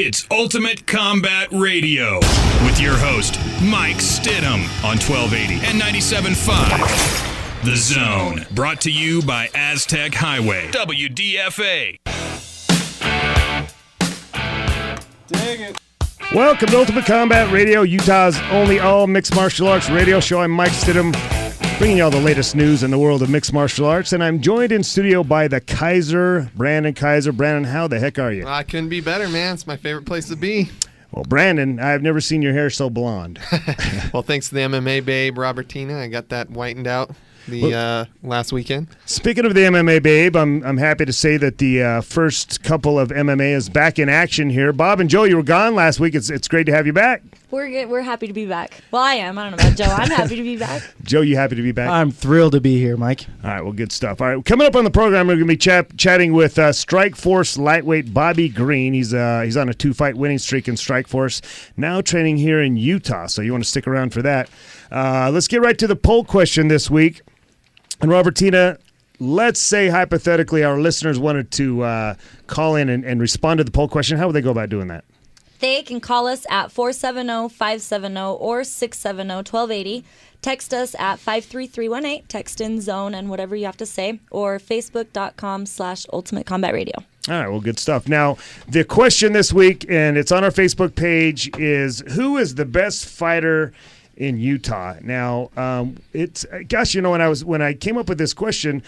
It's Ultimate Combat Radio with your host, Mike Stidham on 1280 and 97.5. The Zone, brought to you by Aztec Highway, WDFA. Dang it. Welcome to Ultimate Combat Radio, Utah's only all mixed martial arts radio show. I'm Mike Stidham, bringing you all the latest news in the world of mixed martial arts, and I'm joined in studio by the Kaiser, Brandon Kaiser. Brandon, how the heck are you? I couldn't be better, man. It's my favorite place to be. Well, Brandon, I've never seen your hair so blonde. Well, thanks to the MMA babe, Robertina. I got that whitened out last weekend. Speaking of the MMA babe, I'm happy to say that the first couple of MMA is back in action here. Bob and Joe, you were gone last week. It's great to have you back. We're happy to be back. Well, I am. I don't know about Joe. I'm happy to be back. Joe, you happy to be back? I'm thrilled to be here, Mike. All right, well, good stuff. All right, coming up on the program, we're going to be chatting with Strikeforce lightweight Bobby Green. He's on a 2-fight winning streak in Strikeforce, now training here in Utah, so you want to stick around for that. Let's get right to the poll question this week. And Robertina, let's say hypothetically our listeners wanted to call in and respond to the poll question. How would they go about doing that? They can call us at 470-570 or 670-1280. Text us at 53318. Text in zone and whatever you have to say. Or facebook.com/Ultimate Combat Radio. All right, well, good stuff. Now, the question this week, and it's on our Facebook page, is who is the best fighter in Utah? Now, it's gosh, you know, when I came up with this question,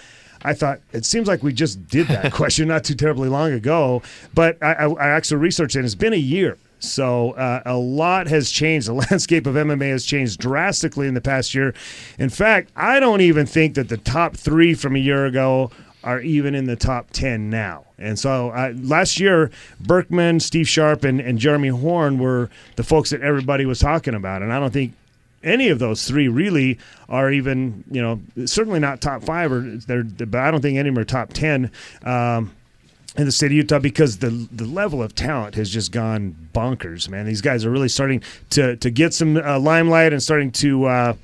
I thought it seems like we just did that question not too terribly long ago. But I actually researched it. It's been a year, so a lot has changed. The landscape of MMA has changed drastically in the past year. In fact, I don't even think that the top 3 from a year ago are even in the top 10 now. And so last year, Berkman, Steve Sharp, and Jeremy Horn were the folks that everybody was talking about. And I don't think any of those 3 really are even, you know, certainly not top 5, but I don't think any of them are top 10 in the state of Utah, because the level of talent has just gone bonkers, man. These guys are really starting to get some limelight and starting to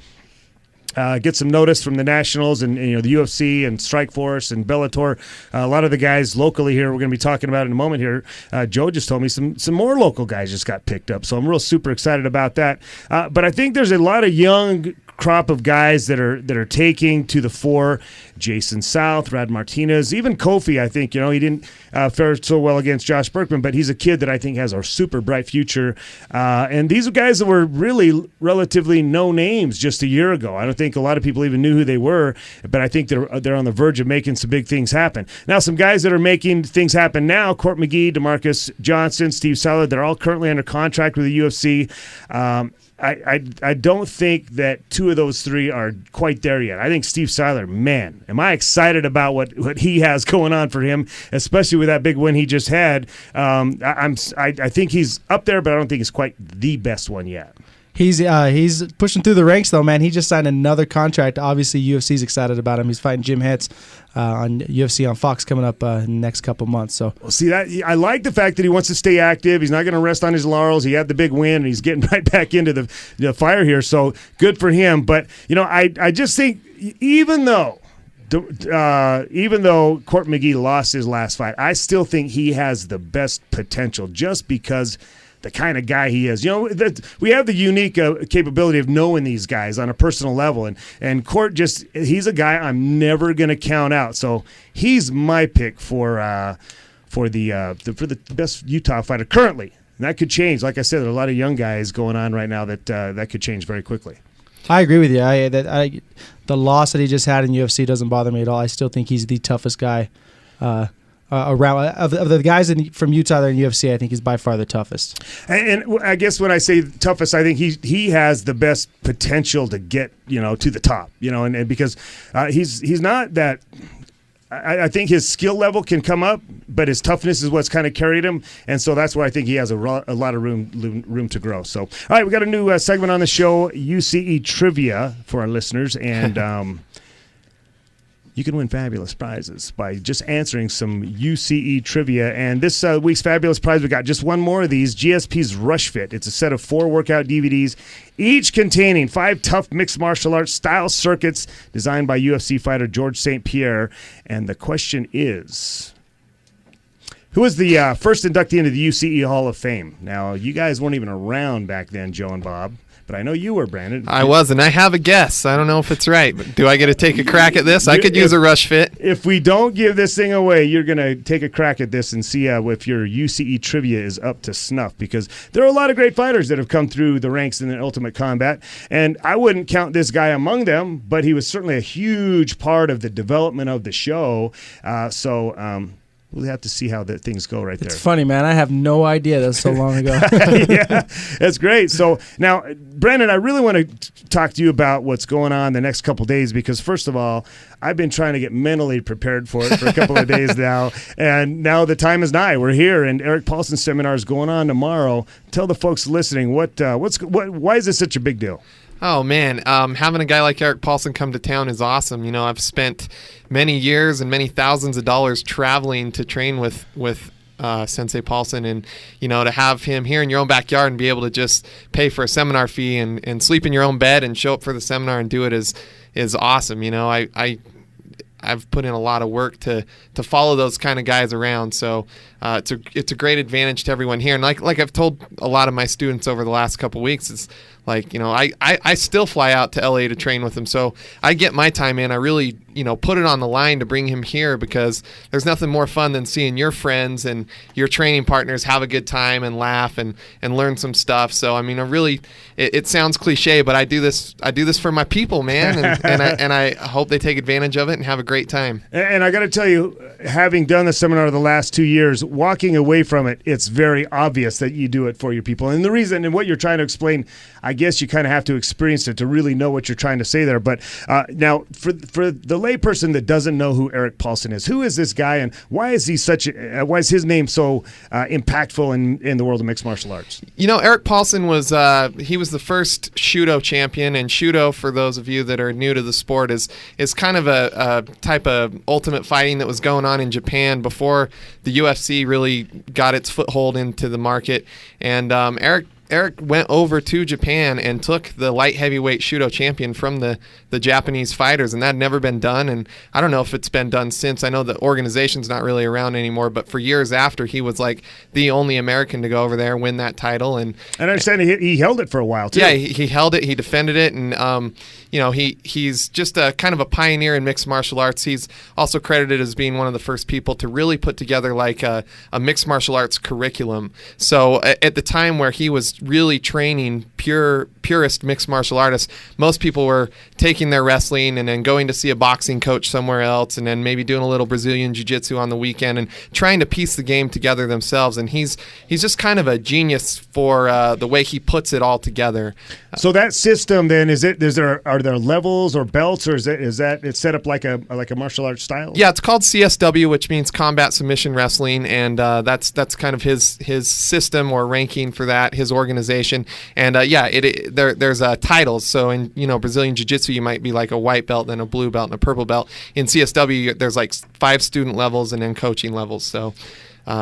get some notice from the nationals and you know, the UFC and Strikeforce and Bellator. A lot of the guys locally here we're going to be talking about in a moment here. Joe just told me some more local guys just got picked up, so I'm real super excited about that. But I think there's a lot of young crop of guys that are taking to the fore. Jason South, Rad Martinez, even Kofi. I think, you know, he didn't fare so well against Josh Berkman, but he's a kid that I think has a super bright future. And these are guys that were really relatively no names just a year ago. I don't think a lot of people even knew who they were, but I think they're on the verge of making some big things happen. Now, some guys that are making things happen now: Court McGee, DeMarcus Johnson, Steve Seiler. They're all currently under contract with the UFC. I don't think that 2 of those 3 are quite there yet. I think Steve Seiler, man, am I excited about what he has going on for him, especially with that big win he just had. I think he's up there, but I don't think he's quite the best one yet. He's pushing through the ranks, though, man. He just signed another contract. Obviously, UFC's excited about him. He's fighting Jim Hetz on UFC on Fox coming up in the next couple months. So, well, see, that I like the fact that he wants to stay active. He's not going to rest on his laurels. He had the big win, and he's getting right back into the fire here. So good for him. But you know, I just think even though Court McGee lost his last fight, I still think he has the best potential just because the kind of guy he is. You know, we have the unique capability of knowing these guys on a personal level, and Court he's a guy I'm never going to count out. So he's my pick for the best Utah fighter currently. And that could change. Like I said, there are a lot of young guys going on right now that could change very quickly. I agree with you. The loss that he just had in UFC doesn't bother me at all. I still think he's the toughest guy around of the guys from Utah that are in UFC. I think he's by far the toughest. And I guess when I say toughest, I think he has the best potential to get, you know, to the top. You know, and because he's not that. I think his skill level can come up, but his toughness is what's kind of carried him, and so that's where I think he has a lot of room to grow. So, all right, we got a new segment on the show, UCE Trivia, for our listeners, and you can win fabulous prizes by just answering some UCE trivia. And this week's fabulous prize, we got just one more of these, GSP's Rush Fit. It's a set of 4 workout DVDs, each containing 5 tough mixed martial arts style circuits designed by UFC fighter George St. Pierre. And the question is, who was the first inductee into the UCE Hall of Fame. Now, you guys weren't even around back then, Joe and Bob. But I know you were, Brandon. I was, and I have a guess. I don't know if it's right, but do I get to take a crack at this? I could use a rush fit. If we don't give this thing away, you're going to take a crack at this and see if your UCE trivia is up to snuff, because there are a lot of great fighters that have come through the ranks in the Ultimate Combat, and I wouldn't count this guy among them, but he was certainly a huge part of the development of the show. We'll have to see how things go right there. It's funny, man. I have no idea. That's so long ago. Yeah, that's great. So now, Brandon, I really want to talk to you about what's going on the next couple of days, because first of all, I've been trying to get mentally prepared for it for a couple of days now, and now the time is nigh. We're here, and Eric Paulson's seminar is going on tomorrow. Tell the folks listening why is this such a big deal? Oh, man. Having a guy like Eric Paulson come to town is awesome. You know, I've spent many years and many thousands of dollars traveling to train with Sensei Paulson, and, you know, to have him here in your own backyard and be able to just pay for a seminar fee and sleep in your own bed and show up for the seminar and do it is awesome. You know, I've put in a lot of work to follow those kind of guys around, so it's a great advantage to everyone here. And like I've told a lot of my students over the last couple of weeks, it's like, you know, I still fly out to LA to train with him, so I get my time in. I really, you know, put it on the line to bring him here, because there's nothing more fun than seeing your friends and your training partners have a good time and laugh and learn some stuff. So I mean, it sounds cliche, but I do this for my people, man, and I hope they take advantage of it and have a great time. And I got to tell you, having done the seminar the last 2 years, walking away from it, it's very obvious that you do it for your people. And the reason and what you're trying to explain, I guess you kind of have to experience it to really know what you're trying to say there. But now, for the layperson that doesn't know who Eric Paulson is, who is this guy, and why is he why is his name so impactful in the world of mixed martial arts? You know, Eric Paulson was he was the first Shudo champion, and Shudo, for those of you that are new to the sport, is kind of a type of ultimate fighting that was going on in Japan before the UFC really got its foothold into the market. And Eric went over to Japan and took the light heavyweight Shudo champion from the Japanese fighters, and that had never been done, and I don't know if it's been done since. I know the organization's not really around anymore, but for years after, he was like the only American to go over there and win that title. And I understand he held it for a while, too. Yeah, he held it, he defended it, and you know, he's just a kind of a pioneer in mixed martial arts. He's also credited as being one of the first people to really put together like a mixed martial arts curriculum. So at the time where he was really training purist mixed martial artists, most people were taking their wrestling and then going to see a boxing coach somewhere else, and then maybe doing a little Brazilian jiu-jitsu on the weekend and trying to piece the game together themselves. And he's just kind of a genius for the way he puts it all together. So that system then, are there levels or belts, or is that it's set up like a martial arts style? Yeah, it's called CSW, which means Combat Submission Wrestling, and that's kind of his system or ranking for that, his organization. And there's titles. So in, you know, Brazilian Jiu-Jitsu, you might be like a white belt, then a blue belt, and a purple belt. In CSW, there's like 5 student levels and then coaching levels. So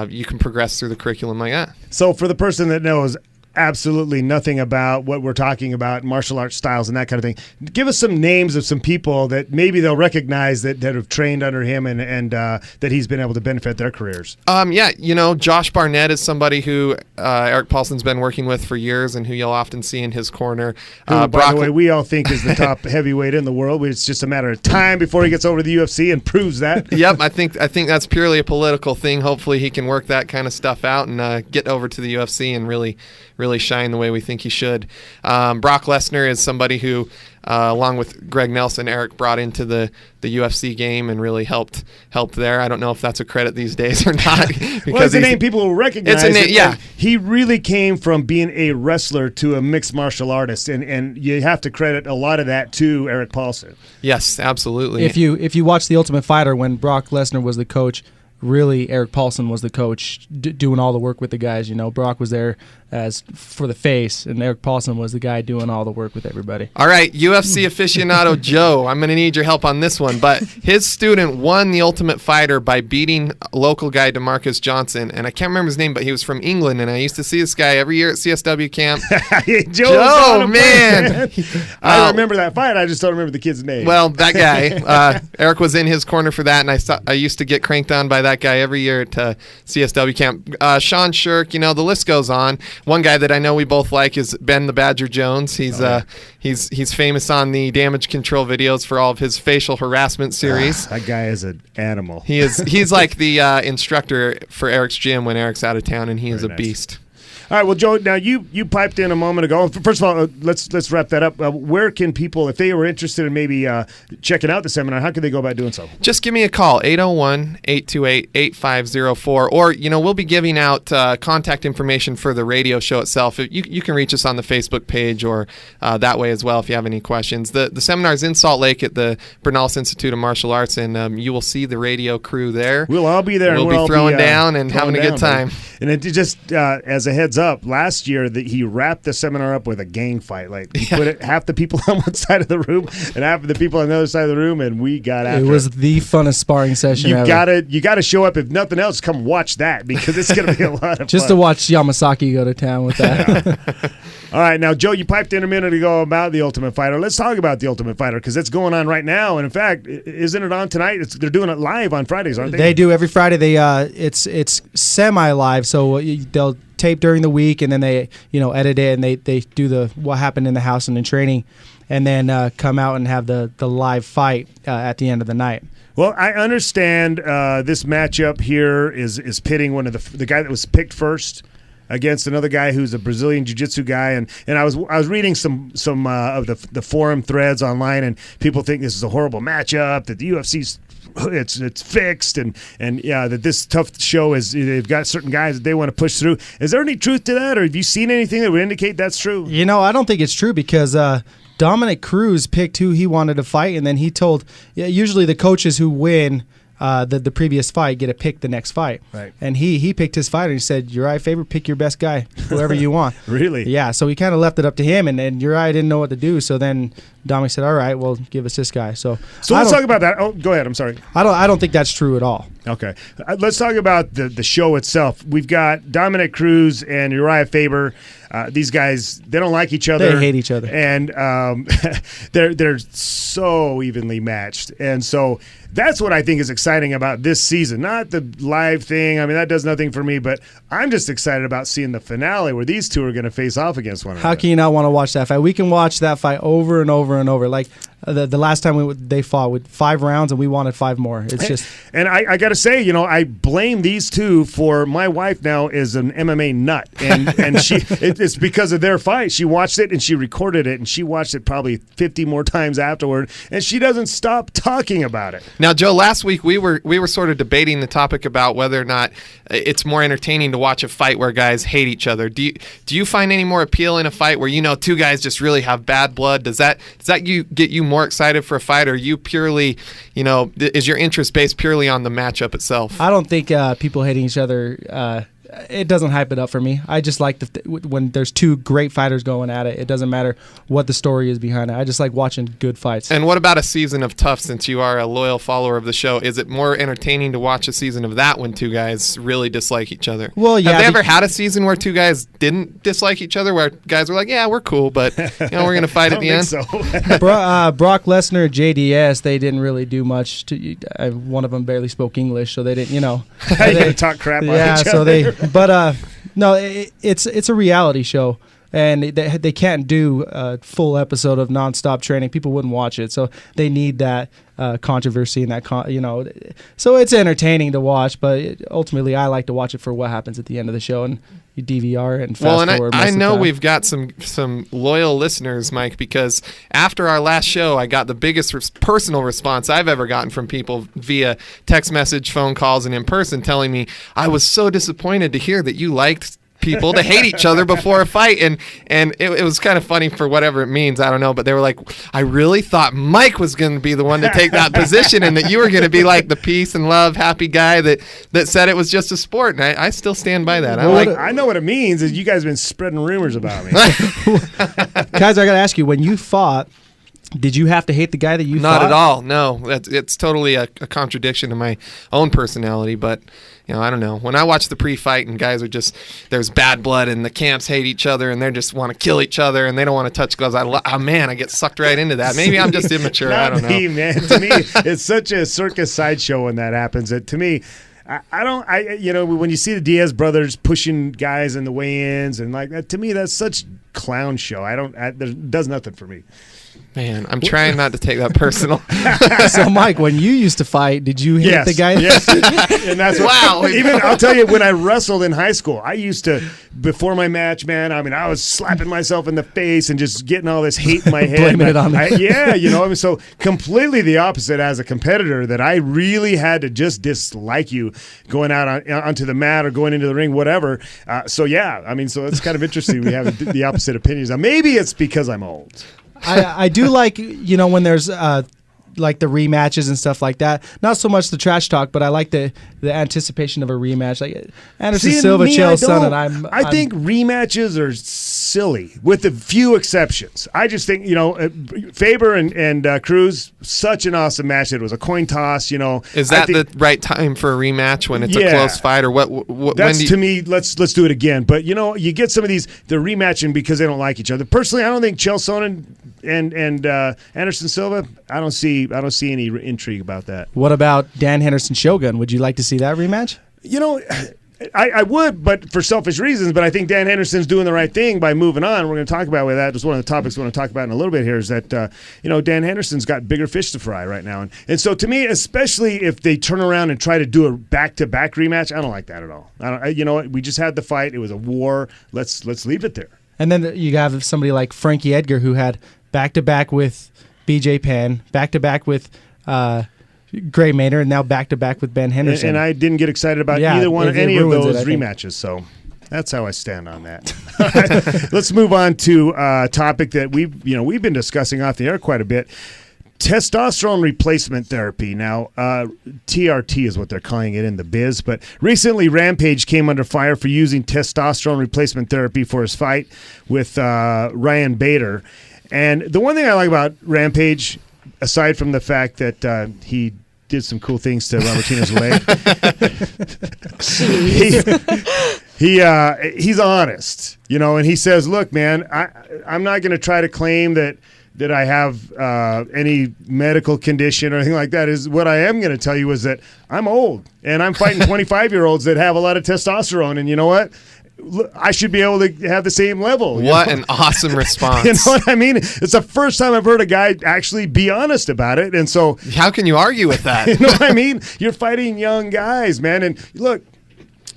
you can progress through the curriculum like that. So for the person that knows absolutely nothing about what we're talking about, martial arts styles and that kind of thing, give us some names of some people that maybe they'll recognize that have trained under him and that he's been able to benefit their careers. Yeah, you know, Josh Barnett is somebody who Eric Paulson's been working with for years and who you'll often see in his corner. Who, by the way, we all think is the top heavyweight in the world. It's just a matter of time before he gets over to the UFC and proves that. Yep, I think that's purely a political thing. Hopefully he can work that kind of stuff out and get over to the UFC and really shine the way we think he should. Brock Lesnar is somebody who, along with Greg Nelson, Eric brought into the UFC game and really helped there. I don't know if that's a credit these days or not. Well, it's a name people will recognize. It's a name, yeah. He really came from being a wrestler to a mixed martial artist, and you have to credit a lot of that to Eric Paulson. Yes, absolutely. If you watch The Ultimate Fighter, when Brock Lesnar was the coach, really Eric Paulson was the coach doing all the work with the guys. You know, Brock was there as for the face, and Eric Paulson was the guy doing all the work with everybody. All right, UFC aficionado Joe, I'm going to need your help on this one, but his student won the Ultimate Fighter by beating a local guy, DeMarcus Johnson, and I can't remember his name, but he was from England, and I used to see this guy every year at CSW camp. Joe, man. I remember that fight. I just don't remember the kid's name. Well, that guy, Eric was in his corner for that, and I used to get cranked on by that guy every year at CSW camp. Sean Shirk, the list goes on. One guy that I know we both like is Ben the Badger Jones. He's famous on the Damage Control videos for all of his facial harassment series. That guy is an animal. He's like the instructor for Eric's gym when Eric's out of town, and he is a beast. All right, well, Joe, now you piped in a moment ago. First of all, let's wrap that up. Where can people, if they were interested in maybe checking out the seminar, how can they go about doing so? Just give me a call, 801-828-8504, or, we'll be giving out contact information for the radio show itself. You can reach us on the Facebook page or that way as well if you have any questions. The seminar is in Salt Lake at the Bernalis Institute of Martial Arts, and you will see the radio crew there. We'll all be there. We'll be throwing down and having a good time. And it just, as a heads up, last year that he wrapped the seminar up with a gang fight. Like he put half the people on one side of the room and half of the people on the other side of the room, and we got after it. It was the funnest sparring session ever. You gotta show up. If nothing else, come watch that because it's gonna be a lot of just fun. to watch Yamasaki go to town with that. Yeah. All right, now Joe, you piped in a minute ago about the Ultimate Fighter. Let's talk about the Ultimate Fighter because it's going on right now, and in fact, isn't it on tonight? They're doing it live on Fridays, aren't they? They do every Friday. They it's semi-live, so they'll tape during the week, and then they edit it, and they do what happened in the house and in training, and then come out and have the live fight at the end of the night. Well, I understand this matchup here is pitting one of the guy that was picked first against another guy who's a Brazilian jiu-jitsu guy, and I was reading some of the forum threads online, and people think this is a horrible matchup, that the UFC's it's fixed, and yeah, that this tough show is they've got certain guys that they want to push through. Is there any truth to that, or have you seen anything that would indicate that's true? I don't think it's true because Dominic Cruz picked who he wanted to fight, and then he told usually the coaches who win the previous fight get to pick the next fight. Right. And he picked his fighter. He said, Uriah Faber, pick your best guy, whoever you want. Really? Yeah, so he kind of left it up to him, and Uriah didn't know what to do. So then Dominic said, all right, well, give us this guy. So let's talk about that. Oh, go ahead. I'm sorry. I don't think that's true at all. Okay. Let's talk about the show itself. We've got Dominic Cruz and Uriah Faber. These guys, they don't like each other. They hate each other. And they're so evenly matched. And so that's what I think is exciting about this season. Not the live thing. I mean, that does nothing for me. But I'm just excited about seeing the finale where these two are going to face off against one another. How can you not want to watch that fight? We can watch that fight over and over and over. Like the last time they fought with 5 rounds, and we wanted 5 more. It's just. And I got to say, I blame these two for my wife now is an MMA nut, and it's because of their fight. She watched it and she recorded it, and she watched it probably 50 more times afterward, and she doesn't stop talking about it. Now, Joe, last week we were sort of debating the topic about whether or not it's more entertaining to watch a fight where guys hate each other. Do you find any more appeal in a fight where two guys just really have bad blood? Does that get you more excited for a fight, or are you purely, is your interest based purely on the matchup itself? I don't think people hating each other. It doesn't hype it up for me. I just like when there's 2 great fighters going at it. It doesn't matter what the story is behind it. I just like watching good fights. And what about a season of Tough, since you are a loyal follower of the show? Is it more entertaining to watch a season of that when 2 guys really dislike each other? Well, yeah. Have they ever had a season where 2 guys didn't dislike each other, where guys were like, yeah, we're cool, but we're going to fight at the end? So. Brock Lesnar, JDS, they didn't really do much. One of them barely spoke English, so they didn't, They talk crap on each other. But no, it's a reality show, and they can't do a full episode of nonstop training. People wouldn't watch it, so they need that controversy and that So it's entertaining to watch, but ultimately I like to watch it for what happens at the end of the show, and you DVR and fast forward. I know we've got some loyal listeners, Mike, because after our last show, I got the biggest personal response I've ever gotten from people via text message, phone calls, and in person, telling me I was so disappointed to hear that you liked people to hate each other before a fight, and it was kind of funny for whatever it means. I don't know, but they were like, I really thought Mike was going to be the one to take that position, and that you were going to be like the peace and love, happy guy that said it was just a sport, and I still stand by that. I know what it means is you guys have been spreading rumors about me. Guys, I got to ask you, when you fought, did you have to hate the guy that you fought? Not at all. No, it's totally a contradiction to my own personality. But I don't know. When I watch the pre-fight and guys are just there's bad blood and the camps hate each other and they just want to kill each other and they don't want to touch gloves. I get sucked right into that. Maybe I'm just immature. I don't know. Man. To me, it's such a circus sideshow when that happens. That to me. When you see the Diaz brothers pushing guys in the weigh-ins and like that, to me, that's such clown show. It does nothing for me. Man, I'm trying not to take that personal. So, Mike, when you used to fight, did you hate the guy? Yes, and that's wow. Even I'll tell you, when I wrestled in high school, I used to before my match, man. I mean, I was slapping myself in the face and just getting all this hate in my head. Blaming it on me. So completely the opposite as a competitor. That I really had to just dislike you going out onto the mat or going into the ring, whatever. So it's kind of interesting. We have the opposite opinions. Now, maybe it's because I'm old. I do like, when there's like the rematches and stuff like that. Not so much the trash talk, but I like the anticipation of a rematch. Like Anderson Silva, Chael Sonnen. I think rematches are silly, with a few exceptions. I just think Faber and Cruz, such an awesome match. It was a coin toss. Is that the right time for a rematch when it's a close fight, or what? That's to me. Let's do it again. But you get some of these they're rematching because they don't like each other. Personally, I don't think Chael Sonnen and Anderson Silva. I don't see any intrigue about that. What about Dan Henderson Shogun? Would you like to see that rematch? I would, but for selfish reasons. But I think Dan Henderson's doing the right thing by moving on. We're going to talk about with that. Just one of the topics we want to talk about in a little bit here is that Dan Henderson's got bigger fish to fry right now, and so to me, especially if they turn around and try to do a back-to-back rematch, I don't like that at all. We just had the fight. It was a war. Let's leave it there. And then you have somebody like Frankie Edgar who had back-to-back with BJ Penn, back-to-back with Gray Maynard, and now back-to-back with Ben Henderson. And I didn't get excited about either one of any of those rematches, so that's how I stand on that. Let's move on to a topic that we've been discussing off the air quite a bit. Testosterone replacement therapy. Now, TRT is what they're calling it in the biz, but recently Rampage came under fire for using testosterone replacement therapy for his fight with Ryan Bader. And the one thing I like about Rampage, aside from the fact that he did some cool things to Robertina's leg, he's honest, and he says, "Look, man, I'm not going to try to claim that I have any medical condition or anything like that. Is what I am going to tell you is that I'm old and I'm fighting 25-year-olds that have a lot of testosterone, and you know what? I should be able to have the same level." What an awesome response. You know what I mean? It's the first time I've heard a guy actually be honest about it. And so how can you argue with that? You know what I mean? You're fighting young guys, man. And look,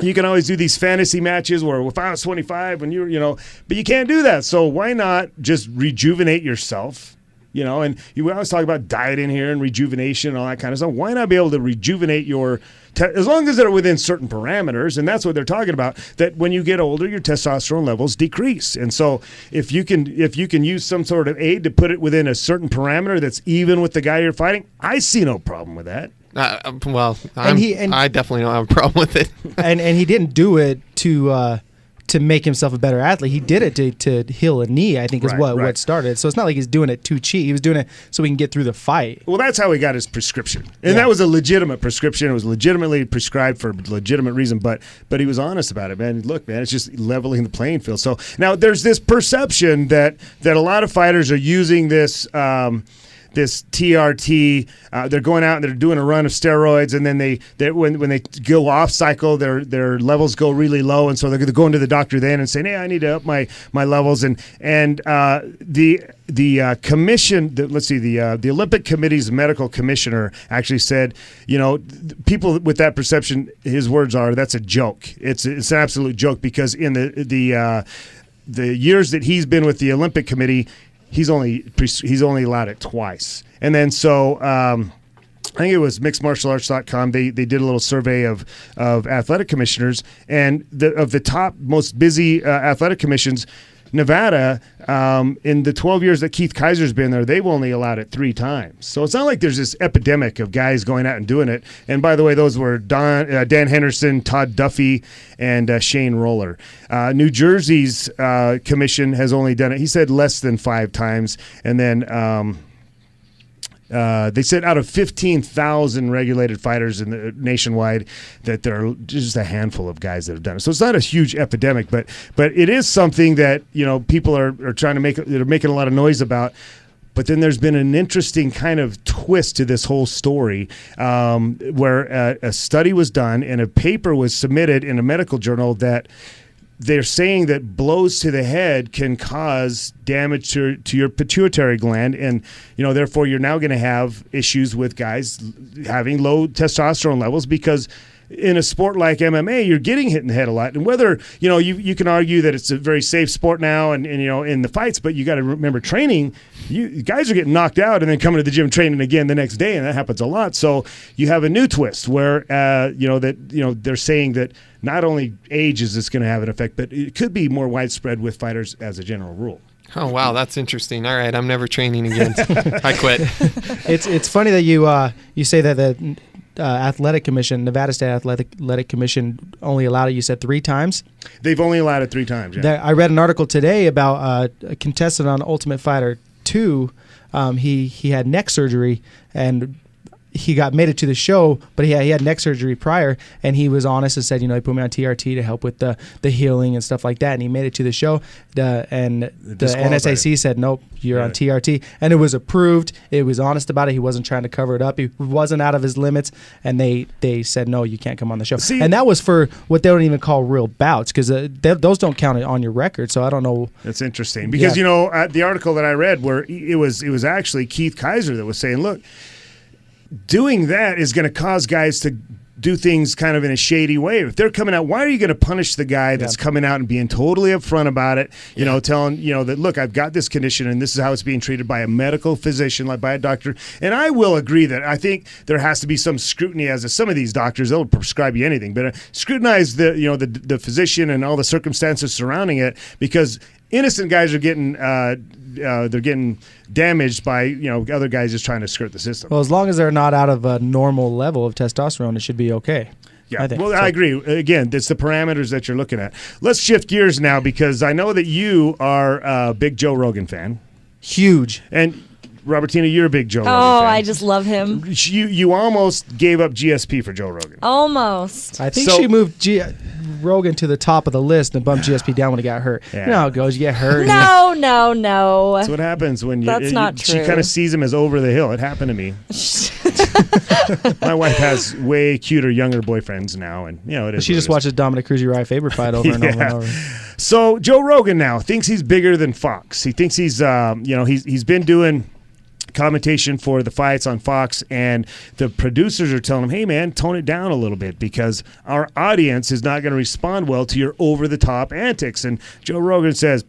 you can always do these fantasy matches where if I was 25 when but you can't do that. So why not just rejuvenate yourself? And we always talk about diet in here and rejuvenation and all that kind of stuff. Why not be able to rejuvenate as long as they're within certain parameters, and that's what they're talking about, that when you get older, your testosterone levels decrease. And so if you can use some sort of aid to put it within a certain parameter that's even with the guy you're fighting, I see no problem with that. I definitely don't have a problem with it. and he didn't do it to make himself a better athlete. He did it to heal a knee, I think, is what started. So it's not like he's doing it too cheap. He was doing it so he can get through the fight. Well, that's how he got his prescription. And that was a legitimate prescription. It was legitimately prescribed for a legitimate reason, but he was honest about it, man. Look, man, it's just leveling the playing field. So now there's this perception that a lot of fighters are using this this TRT, they're going out and they're doing a run of steroids, and then when they go off cycle, their levels go really low, and so they're going to the doctor then and saying, "Hey, I need to up my levels." And the commission, the Olympic Committee's medical commissioner actually said, people with that perception, his words are, that's a joke. It's an absolute joke, because in the years that he's been with the Olympic Committee, he's only allowed it twice. And then so I think it was mixedmartialarts.com. They did a little survey of athletic commissioners, and of the top most busy athletic commissions, Nevada, in the 12 years that Keith Kaiser's been there, they've only allowed it 3 times. So it's not like there's this epidemic of guys going out and doing it. And by the way, those were Dan Henderson, Todd Duffy, and Shane Roller. New Jersey's commission has only done it, he said, less than 5 times. And then they said out of 15,000 regulated fighters in the nationwide, that there are just a handful of guys that have done it. So it's not a huge epidemic, but it is something that people are trying to make. They're making a lot of noise about. But then there's been an interesting kind of twist to this whole story, where a study was done and a paper was submitted in a medical journal that they're saying that blows to the head can cause damage to your pituitary gland, and therefore you're now going to have issues with guys having low testosterone levels, because in a sport like MMA, you're getting hit in the head a lot. And whether you can argue that it's a very safe sport now, and in the fights, but you got to remember training. Guys are getting knocked out and then coming to the gym training again the next day, and that happens a lot. So you have a new twist where they're saying that not only age is this going to have an effect, but it could be more widespread with fighters as a general rule. Oh, wow, that's interesting. All right, I'm never training again. I quit. It's funny that you say that the Athletic Commission, Nevada State Athletic Commission, only allowed it, you said, 3 times? They've only allowed it 3 times, yeah. I read an article today about a contestant on Ultimate Fighter 2. He had neck surgery, and he made it to the show, but he had neck surgery prior, and he was honest and said, he put me on TRT to help with the healing and stuff like that, and he made it to the show, and the NSAC said, nope, you're on TRT, and it was approved. It was honest about it. He wasn't trying to cover it up. He wasn't out of his limits, and they said, no, you can't come on the show. And that was for what they don't even call real bouts, because those don't count on your record, so I don't know. That's interesting, because, the article that I read, where it was actually Keith Kaiser that was saying, look, doing that is going to cause guys to do things kind of in a shady way. If they're coming out, why are you going to punish the guy that's coming out and being totally upfront about it? Telling that, look, I've got this condition and this is how it's being treated by a medical physician, like by a doctor. And I will agree that I think there has to be some scrutiny as to some of these doctors. They'll prescribe you anything, but scrutinize the physician and all the circumstances surrounding it, because innocent guys are getting they're getting damaged by other guys just trying to skirt the system. Well, as long as they're not out of a normal level of testosterone, it should be okay. Yeah, I agree. Again, it's the parameters that you're looking at. Let's shift gears now, because I know that you are a big Joe Rogan fan. Huge. And Robertina, you're a big Joe Rogan fan. Oh, I just love him. You almost gave up GSP for Joe Rogan. Almost. I think she moved Rogan to the top of the list and bumped GSP down when he got hurt. Yeah. You know how it goes. You get hurt. No. That's what happens when That's not true. She kind of sees him as over the hill. It happened to me. My wife has way cuter younger boyfriends now, and it is. She just watches Dominic Cruz-Uriah Faber fight over and over and over. So Joe Rogan now thinks he's bigger than Fox. He thinks he's he's been doing commentation for the fights on Fox, and the producers are telling him, hey man, tone it down a little bit, because our audience is not going to respond well to your over-the-top antics. And Joe Rogan says,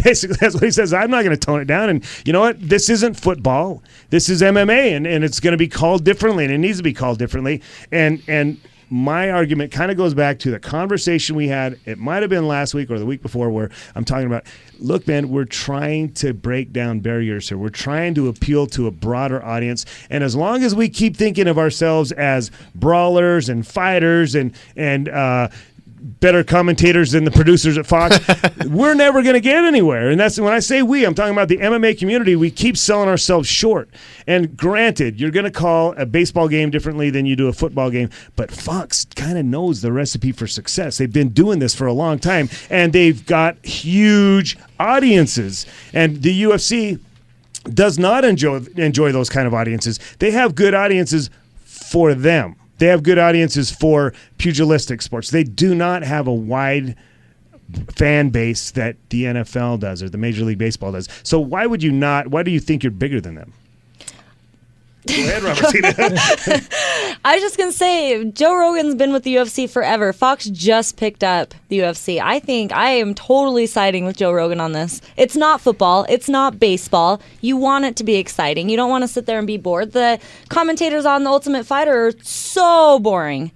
basically that's what he says. I'm not going to tone it down, and you know what, this isn't football, this is MMA, and it's going to be called differently, and it needs to be called differently. And my argument kind of goes back to the conversation we had, it might have been last week or the week before, where I'm talking about, look, man, we're trying to break down barriers here. We're trying to appeal to a broader audience. And as long as we keep thinking of ourselves as brawlers and fighters and better commentators than the producers at Fox, we're never going to get anywhere. And that's when I say we, I'm talking about the MMA community. We keep selling ourselves short. And granted, you're going to call a baseball game differently than you do a football game, but Fox kind of knows the recipe for success. They've been doing this for a long time, and they've got huge audiences. And the UFC does not enjoy those kind of audiences. They have good audiences for them. They have good audiences for pugilistic sports. They do not have a wide fan base that the NFL does or the Major League Baseball does. So why do you think you're bigger than them? Go ahead, Robertina. I was just going to say, Joe Rogan's been with the UFC forever. Fox just picked up the UFC. I think I am totally siding with Joe Rogan on this. It's not football. It's not baseball. You want it to be exciting. You don't want to sit there and be bored. The commentators on The Ultimate Fighter are so boring.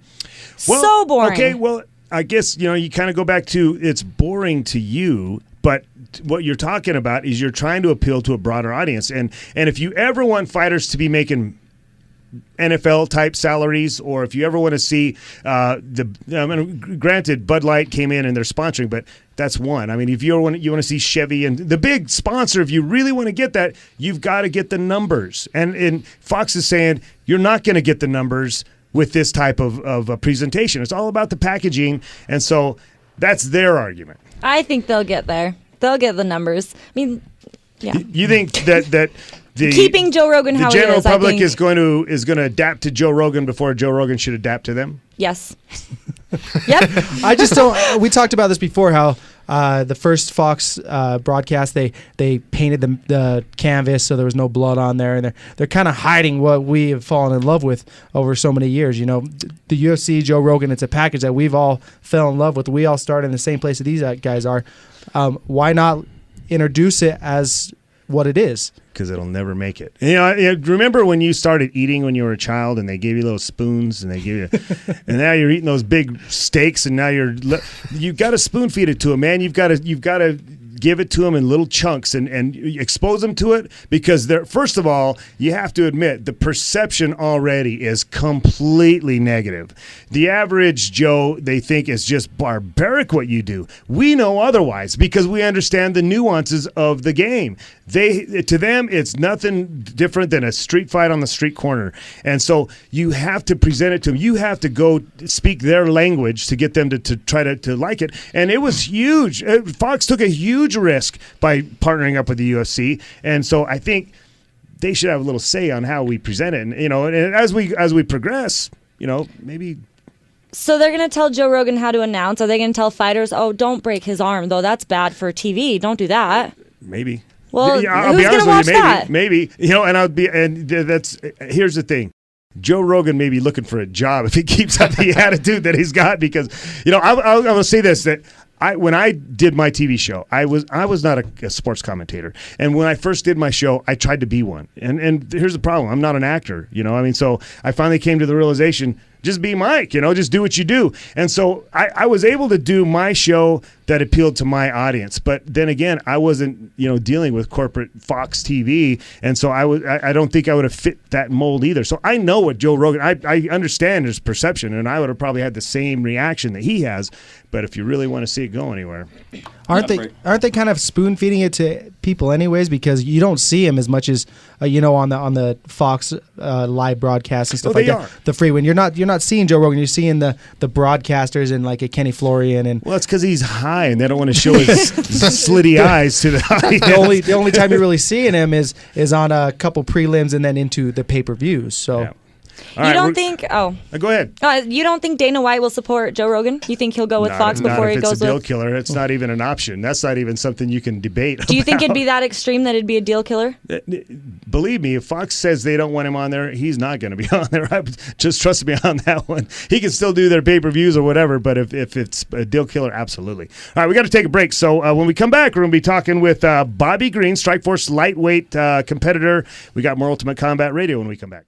So boring. Okay, well, I guess, you kind of go back to it's boring to you, but what you're talking about is you're trying to appeal to a broader audience. And if you ever want fighters to be making NFL type salaries, or if you ever want to see granted, Bud Light came in and they're sponsoring, but that's one. I mean, if you want to see Chevy and the big sponsor, if you really want to get that, you've got to get the numbers. And Fox is saying you're not going to get the numbers with this type of a presentation. It's all about the packaging, and so that's their argument. I think they'll get there. They'll get the numbers. I mean, yeah. You think that keeping Joe Rogan how the he general is, public I think, is going to adapt to Joe Rogan before Joe Rogan should adapt to them? Yes. Yep. I just don't. We talked about this before. How the first Fox broadcast, they painted the canvas so there was no blood on there, and they're kind of hiding what we have fallen in love with over so many years. The UFC, Joe Rogan, it's a package that we've all fell in love with. We all started in the same place that these guys are. Why not introduce it as what it is? Because it'll never make it. Remember when you started eating when you were a child, and they gave you little spoons, and they gave you, and now you're eating those big steaks, and now you've got to spoon feed it to them, man. You've got to give it to them in little chunks and expose them to it, because first of all, you have to admit the perception already is completely negative. The average Joe, they think, is just barbaric what you do. We know otherwise because we understand the nuances of the game. To them, it's nothing different than a street fight on the street corner. And so you have to present it to them. You have to go speak their language to get them to try to like it. And it was huge. Fox took a huge risk by partnering up with the UFC. And so I think they should have a little say on how we present it. And, and as we progress, maybe. So they're going to tell Joe Rogan how to announce. Are they going to tell fighters, oh, don't break his arm, though? That's bad for TV. Don't do that. Maybe. Well, I'll who's be honest gonna with you, watch maybe, that? Here's the thing. Joe Rogan may be looking for a job if he keeps up the attitude that he's got, because, I will say this, that when I did my TV show, I was not a sports commentator. And when I first did my show, I tried to be one. And here's the problem. I'm not an actor, so I finally came to the realization, just be Mike, just do what you do. And so I was able to do my show that appealed to my audience. But then again, I wasn't, dealing with corporate Fox TV. And so I don't think I would have fit that mold either. So I know what Joe Rogan, I understand his perception, and I would have probably had the same reaction that he has. But if you really want to see it go anywhere. Aren't they kind of spoon feeding it to people anyways, because you don't see him as much as on the Fox live broadcasts and stuff like that. The free when you're not seeing Joe Rogan, you're seeing the broadcasters and like a Kenny Florian and. Well, it's because he's high and they don't want to show his slitty eyes to the audience. The only time you're really seeing him is on a couple prelims and then into the pay-per-views. So. Yeah. You don't think? Oh, go ahead. You don't think Dana White will support Joe Rogan? You think he'll go with Fox before he goes with? It's a deal killer. It's not even an option. That's not even something you can debate. Do you think it'd be that extreme that it'd be a deal killer? Believe me, if Fox says they don't want him on there, he's not going to be on there. Just trust me on that one. He can still do their pay-per-views or whatever, but if it's a deal killer, absolutely. All right, we got to take a break. So when we come back, we're going to be talking with Bobby Green, Strikeforce lightweight competitor. We got more Ultimate Combat Radio when we come back.